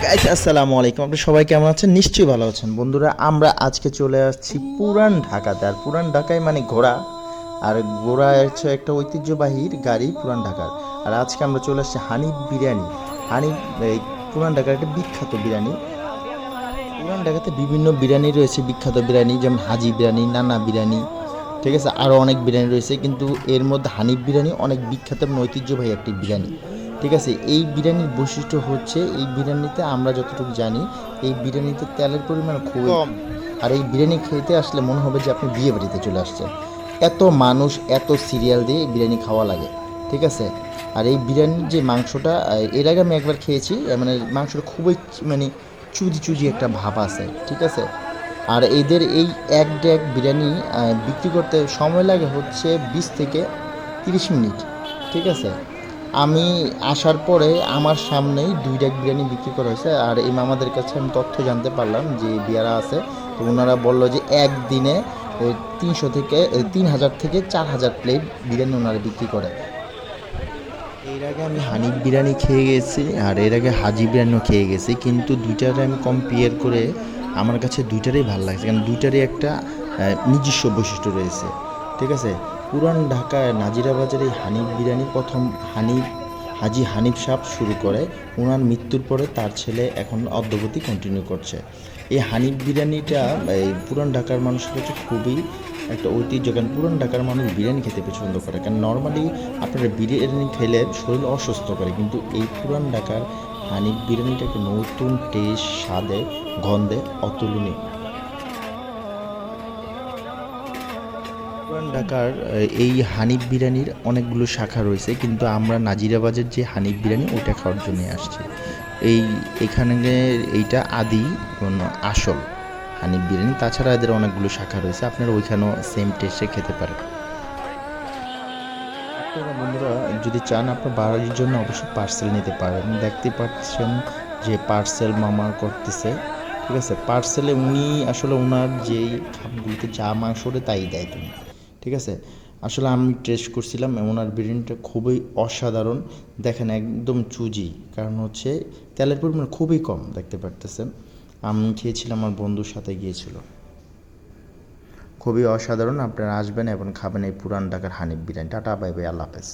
Guys আসসালামু আলাইকুম। আপনারা সবাই কেমন আছেন? নিশ্চয়ই ভালো আছেন। বন্ধুরা, আমরা আজকে চলে আসছি পুরান ঢাকাতে। আর পুরান ঢাকায় মানে ঘোড়া, আর ঘোড়া হচ্ছে একটা ঐতিহ্যবাহী গাড়ি পুরান ঢাকার। আর আজকে আমরা চলে আসছি হানিফ বিরিয়ানি। হানিফ এই পুরান ঢাকার একটা বিখ্যাত বিরিয়ানি। পুরান ঢাকাতে বিভিন্ন বিরিয়ানি রয়েছে, বিখ্যাত বিরিয়ানি যেমন হাজি বিরিয়ানি, নানা বিরিয়ানি, ঠিক আছে, আরও অনেক বিরিয়ানি রয়েছে, কিন্তু এর মধ্যে হানিফ বিরিয়ানি অনেক বিখ্যাত এবং ঐতিহ্যবাহী একটি বিরিয়ানি। ঠিক আছে, এই বিরিয়ানির বৈশিষ্ট্য হচ্ছে এই বিরিয়ানিতে আমরা যতটুকু জানি এই বিরিয়ানিতে তেলের পরিমাণ খুবই কম। আর এই বিরিয়ানি খেতে আসলে মনে হবে যে আপনি বিয়ে বাড়িতে চলে আসছে। এত মানুষ, এত সিরিয়াল দিয়ে এই বিরিয়ানি খাওয়া লাগে। ঠিক আছে, আর এই বিরিয়ানির যে মাংসটা, এর আগে আমি একবার খেয়েছি, মানে মাংসটা খুবই মানে চুজি চুজি একটা ভাব আছে। ঠিক আছে, আর এদের এই এক ডেক বিরিয়ানি বিক্রি করতে সময় লাগে হচ্ছে 20 থেকে 30 মিনিট। ঠিক আছে, আমি আসার পরে আমার সামনেই 2 ডেক বিরিয়ানি বিক্রি করা হয়েছে। আর এই মামাদের কাছে আমি তথ্য জানতে পারলাম যে বিয়ারা আছে, তো ওনারা বললো যে একদিনে 3,000 থেকে 4,000 প্লেট বিরিয়ানি ওনারা বিক্রি করে। এর আগে আমি হানিফ বিরিয়ানি খেয়ে গেছি, আর এর আগে হাজি বিরিয়ানিও খেয়ে গেছি, কিন্তু দুইটার আমি কম্পেয়ার করে আমার কাছে দুইটারই ভালো লাগছে, কারণ দুইটারই একটা নিজস্ব বৈশিষ্ট্য রয়েছে। ঠিক আছে, পুরান ঢাকায় নাজিরা বাজারে এই হানিফ বিরিয়ানি প্রথম হাজি হানিফ সাহেব শুরু করে। ওনার মৃত্যুর পরে তার ছেলে এখন অদ্যাবধি কন্টিনিউ করছে। এই হানিফ বিরিয়ানিটা এই পুরান ঢাকার মানুষের কাছে খুবই একটা ঐতিহ্য, কারণ পুরান ঢাকার মানুষ বিরিয়ানি খেতে পছন্দ করে, কারণ নর্মালি আপনারা বিরিয়ানি খেলে শরীর অসুস্থ করে, কিন্তু এই পুরান ঢাকার হানিফ বিরিয়ানিটা একটা নতুন টেস্ট, স্বাদে, গন্ধে অতুলনীয়। পুরান ঢাকার এই হানিফ বিরিয়ানির অনেকগুলো শাখা রয়েছে, কিন্তু আমরা নাজিরাবাজের যে হানিফ বিরিয়ানি ওইটা খাওয়ার জন্য আসছি। এখানে এইটা আদি আসল হানিফ বিরিয়ানি। তাছাড়া এদের অনেকগুলো শাখা রয়েছে, আপনারা ওইখানেও সেম টেস্টে খেতে পারেন। আপনারা বন্ধুরা যদি চান আপনার বাড়ির জন্য অবশ্যই পার্সেল নিতে পারেন। দেখতে পাচ্ছেন যে পার্সেল মামা করতেছে। ঠিক আছে, পার্সেলে উনি আসলে ওনার যেই খাপগুলোতে যা মাংস ওঠে তাই দেয় তুমি। ঠিক আছে, আসলে আমি টেস্ট করছিলাম, ওনার বিরিয়ানিটা খুবই অসাধারণ। দেখেন একদম চুজি, কারণ হচ্ছে তেলের পরিমাণ খুবই কম, দেখতে পারতেছেন। আমি খেয়েছিলাম, আমার বন্ধুর সাথে গিয়েছিল। খুবই অসাধারণ। আপনারা আসবেন এবং খাবেন এই পুরান ঢাকার Hanif biryani. Tata, bye bye, আল্লাহ হাফেজ।